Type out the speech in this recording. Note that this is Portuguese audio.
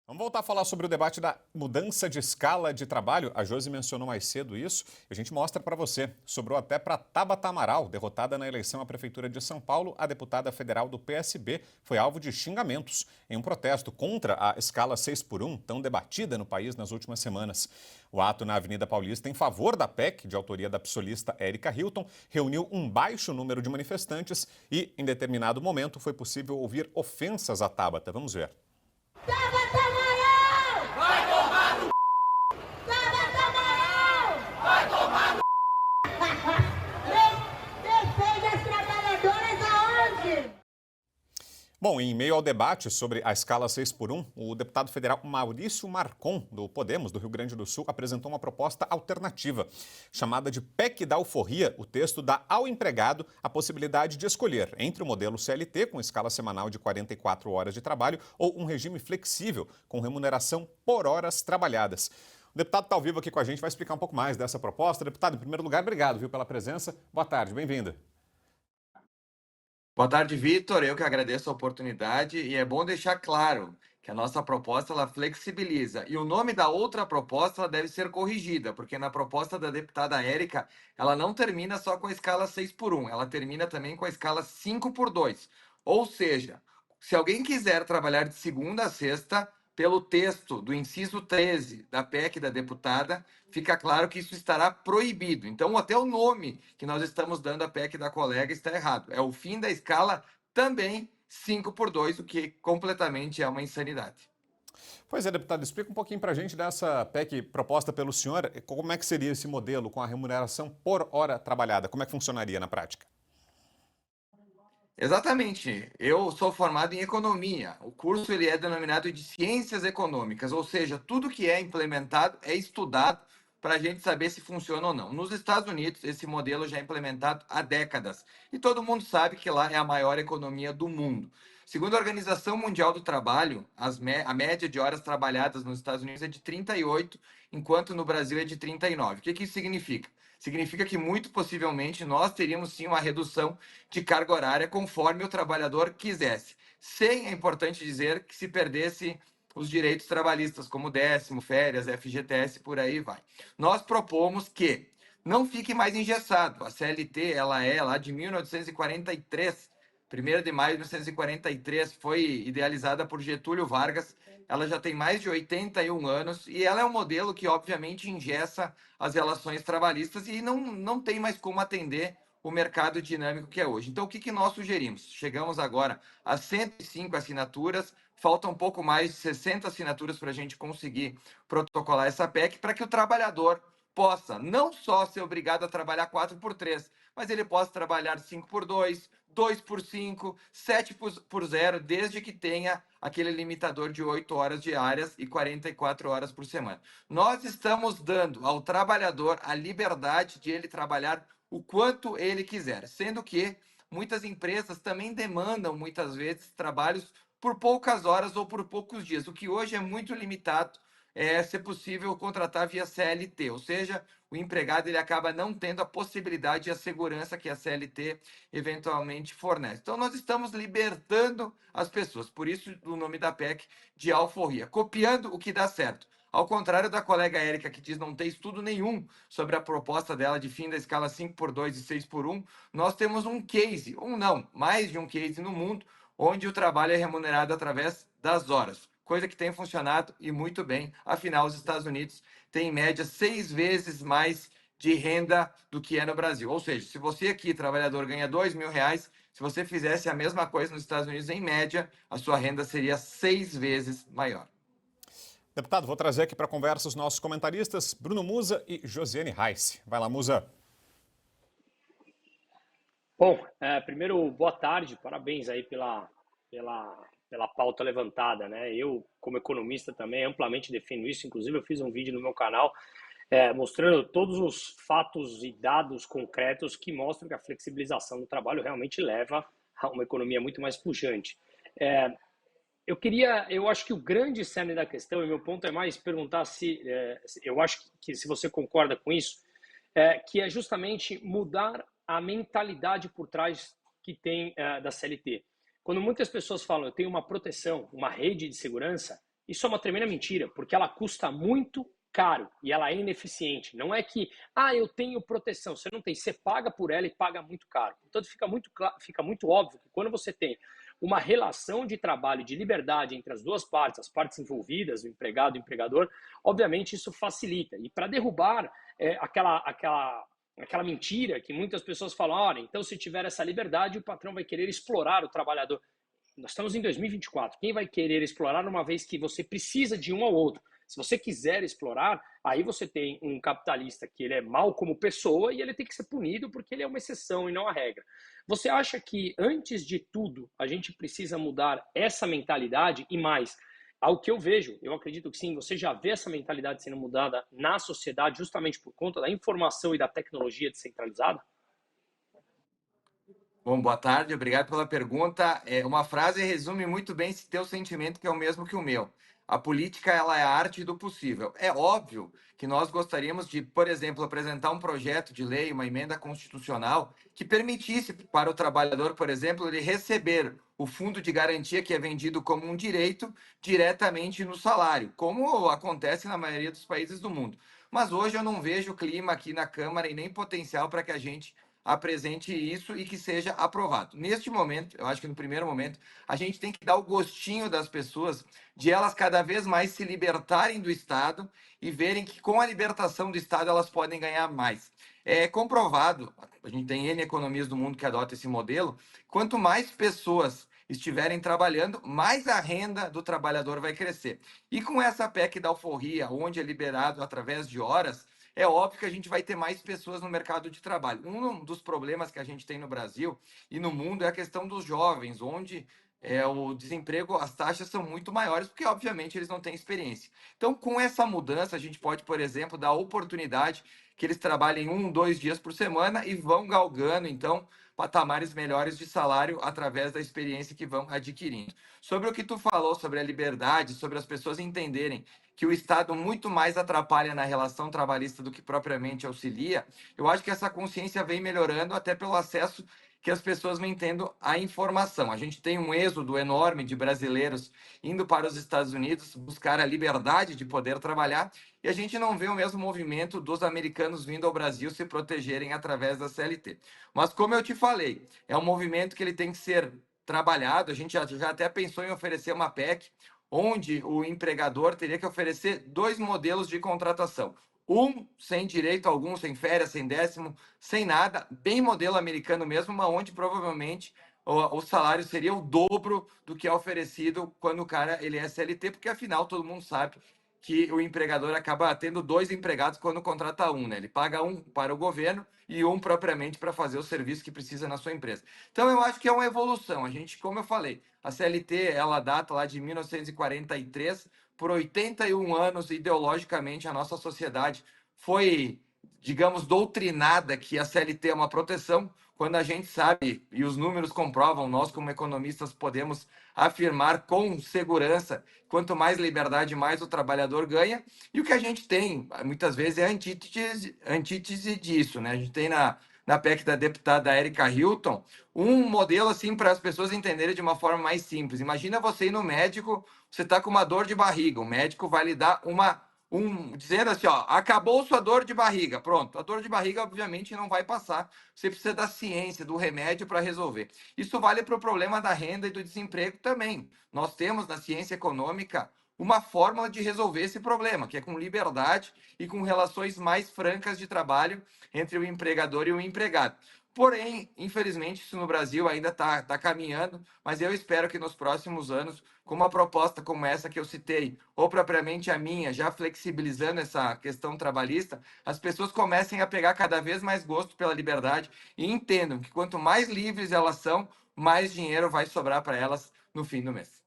Vamos voltar a falar sobre o debate da mudança de escala de trabalho. A Josi mencionou mais cedo isso. A gente mostra para você. Sobrou até para Tabata Amaral, derrotada na eleição à Prefeitura de São Paulo. A deputada federal do PSB foi alvo de xingamentos em um protesto contra a escala 6 por 1, tão debatida no país nas últimas semanas. O ato na Avenida Paulista em favor da PEC, de autoria da psolista Érica Hilton, reuniu um baixo número de manifestantes e, em determinado momento, foi possível ouvir ofensas à Tabata. Vamos ver. Tabata Amaral! Vai tomar no Tabata Amaral! Vai tomar no Defende as trabalhadoras aonde? Bom, em meio ao debate sobre a escala 6 por 1, o deputado federal Maurício Marcon, do Podemos, do Rio Grande do Sul, apresentou uma proposta alternativa. Chamada de PEC da Alforria, o texto dá ao empregado a possibilidade de escolher entre o modelo CLT, com escala semanal de 44 horas de trabalho, ou um regime flexível, com remuneração por horas trabalhadas. O deputado está ao vivo aqui com a gente, vai explicar um pouco mais dessa proposta. Deputado, em primeiro lugar, obrigado, viu, pela presença. Boa tarde, bem-vinda. Boa tarde, Vitor. Eu que agradeço a oportunidade e é bom deixar claro que a nossa proposta ela flexibiliza e o nome da outra proposta ela deve ser corrigida, porque na proposta da deputada Érica, ela não termina só com a escala 6 por 1, ela termina também com a escala 5 por 2. Ou seja, se alguém quiser trabalhar de segunda a sexta, pelo texto do inciso 13 da PEC da deputada, fica claro que isso estará proibido. Então, até o nome que nós estamos dando à PEC da colega está errado. É o fim da escala também 5 por 2, o que completamente é uma insanidade. Pois é, deputado, explica um pouquinho para a gente dessa PEC proposta pelo senhor. Como é que seria esse modelo com a remuneração por hora trabalhada? Como é que funcionaria na prática? Exatamente. Eu sou formado em economia. O curso ele é denominado de ciências econômicas, ou seja, tudo que é implementado é estudado para a gente saber se funciona ou não. Nos Estados Unidos, esse modelo já é implementado há décadas e todo mundo sabe que lá é a maior economia do mundo. Segundo a Organização Mundial do Trabalho, a média de horas trabalhadas nos Estados Unidos é de 38, enquanto no Brasil é de 39. O que isso significa? Significa que muito possivelmente nós teríamos sim uma redução de carga horária conforme o trabalhador quisesse. Sem, é importante dizer, que se perdesse os direitos trabalhistas, como décimo, férias, FGTS, por aí vai. Nós propomos que não fique mais engessado. A CLT, ela é lá de 1943, 1º de maio de 1943, foi idealizada por Getúlio Vargas. Ela já tem mais de 81 anos e ela é um modelo que, obviamente, engessa as relações trabalhistas e não tem mais como atender o mercado dinâmico que é hoje. Então, o que nós sugerimos? Chegamos agora a 105 assinaturas, falta um pouco mais de 60 assinaturas para a gente conseguir protocolar essa PEC, para que o trabalhador possa não só ser obrigado a trabalhar 4 por 3, mas ele possa trabalhar 5 por 2, 2 por 5, 7 por 0, desde que tenha aquele limitador de 8 horas diárias e 44 horas por semana. Nós estamos dando ao trabalhador a liberdade de ele trabalhar o quanto ele quiser, sendo que muitas empresas também demandam, muitas vezes, trabalhos por poucas horas ou por poucos dias, o que hoje é muito limitado, é ser possível contratar via CLT, ou seja, o empregado ele acaba não tendo a possibilidade e a segurança que a CLT eventualmente fornece. Então, nós estamos libertando as pessoas, por isso o nome da PEC de alforria, copiando o que dá certo. Ao contrário da colega Érica, que diz não ter estudo nenhum sobre a proposta dela de fim da escala 5 por 2 e 6 por 1, nós temos um case, mais de um case no mundo, onde o trabalho é remunerado através das horas, coisa que tem funcionado e muito bem. Afinal, os Estados Unidos têm, em média, 6 vezes mais de renda do que é no Brasil. Ou seja, se você aqui, trabalhador, ganha R$ 2.000, se você fizesse a mesma coisa nos Estados Unidos, em média, a sua renda seria 6 vezes maior. Deputado, vou trazer aqui para a conversa os nossos comentaristas, Bruno Musa e Josiane Reis. Vai lá, Musa. Bom, primeiro, boa tarde, parabéns aí pela pauta levantada, né? Eu, como economista, também amplamente defendo isso, inclusive eu fiz um vídeo no meu canal mostrando todos os fatos e dados concretos que mostram que a flexibilização do trabalho realmente leva a uma economia muito mais pujante. Eu acho que o grande cerne da questão, e meu ponto é mais perguntar eu acho que se você concorda com isso, que é justamente mudar a mentalidade por trás que tem da CLT. Quando muitas pessoas falam, eu tenho uma proteção, uma rede de segurança, Isso é uma tremenda mentira, porque ela custa muito caro e ela é ineficiente. Não é que, eu tenho proteção. Você não tem, você paga por ela e paga muito caro. Portanto, fica muito óbvio que quando você tem uma relação de trabalho, de liberdade entre as duas partes, as partes envolvidas, o empregado e o empregador, obviamente isso facilita. E para derrubar aquela mentira que muitas pessoas falam, olha, então se tiver essa liberdade, o patrão vai querer explorar o trabalhador. Nós estamos em 2024. Quem vai querer explorar uma vez que você precisa de um ao outro? Se você quiser explorar, aí você tem um capitalista que ele é mau como pessoa e ele tem que ser punido porque ele é uma exceção e não a regra. Você acha que, antes de tudo, a gente precisa mudar essa mentalidade e mais? Ao que eu vejo, eu acredito que sim, você já vê essa mentalidade sendo mudada na sociedade justamente por conta da informação e da tecnologia descentralizada? Bom, boa tarde, obrigado pela pergunta. Uma frase resume muito bem esse teu sentimento, que é o mesmo que o meu. A política, ela é a arte do possível. É óbvio que nós gostaríamos de, por exemplo, apresentar um projeto de lei, uma emenda constitucional, que permitisse para o trabalhador, por exemplo, ele receber o fundo de garantia que é vendido como um direito diretamente no salário, como acontece na maioria dos países do mundo. Mas hoje eu não vejo clima aqui na Câmara e nem potencial para que a gente apresente isso e que seja aprovado. Neste momento, eu acho que no primeiro momento, a gente tem que dar o gostinho das pessoas de elas cada vez mais se libertarem do Estado e verem que com a libertação do Estado elas podem ganhar mais. É comprovado, a gente tem N economias do mundo que adotam esse modelo, quanto mais pessoas estiverem trabalhando, mais a renda do trabalhador vai crescer. E com essa PEC da alforria, onde é liberado através de horas, é óbvio que a gente vai ter mais pessoas no mercado de trabalho. Um dos problemas que a gente tem no Brasil e no mundo é a questão dos jovens, onde o desemprego, as taxas são muito maiores, porque obviamente eles não têm experiência. Então, com essa mudança, a gente pode, por exemplo, dar a oportunidade que eles trabalhem 1, 2 dias por semana e vão galgando, então, patamares melhores de salário através da experiência que vão adquirindo. Sobre o que tu falou sobre a liberdade, sobre as pessoas entenderem que o Estado muito mais atrapalha na relação trabalhista do que propriamente auxilia, eu acho que essa consciência vem melhorando até pelo acesso que as pessoas vêm tendo à informação. A gente tem um êxodo enorme de brasileiros indo para os Estados Unidos buscar a liberdade de poder trabalhar e a gente não vê o mesmo movimento dos americanos vindo ao Brasil se protegerem através da CLT. Mas como eu te falei, é um movimento que ele tem que ser trabalhado. A gente já até pensou em oferecer uma PEC onde o empregador teria que oferecer 2 modelos de contratação. Um sem direito algum, sem férias, sem décimo, sem nada, bem modelo americano mesmo, mas onde provavelmente o salário seria o dobro do que é oferecido quando o cara ele é CLT, porque afinal todo mundo sabe que o empregador acaba tendo 2 empregados quando contrata um, né? Ele paga um para o governo e um propriamente para fazer o serviço que precisa na sua empresa. Então eu acho que é uma evolução. A gente, como eu falei, a CLT ela data lá de 1943, por 81 anos ideologicamente a nossa sociedade foi, digamos, doutrinada que a CLT é uma proteção, quando a gente sabe, e os números comprovam, nós como economistas podemos afirmar com segurança, quanto mais liberdade, mais o trabalhador ganha, e o que a gente tem, muitas vezes, é antítese disso, né? A gente tem na PEC da deputada Erika Hilton, um modelo assim para as pessoas entenderem de uma forma mais simples. Imagina você ir no médico, você está com uma dor de barriga, o médico vai lhe dar dizendo assim, ó, acabou sua dor de barriga, pronto. A dor de barriga, obviamente, não vai passar. Você precisa da ciência, do remédio para resolver. Isso vale para o problema da renda e do desemprego também. Nós temos na ciência econômica uma fórmula de resolver esse problema, que é com liberdade e com relações mais francas de trabalho entre o empregador e o empregado. Porém, infelizmente, isso no Brasil ainda está caminhando, mas eu espero que nos próximos anos, com uma proposta como essa que eu citei, ou propriamente a minha, já flexibilizando essa questão trabalhista, as pessoas comecem a pegar cada vez mais gosto pela liberdade e entendam que quanto mais livres elas são, mais dinheiro vai sobrar para elas no fim do mês.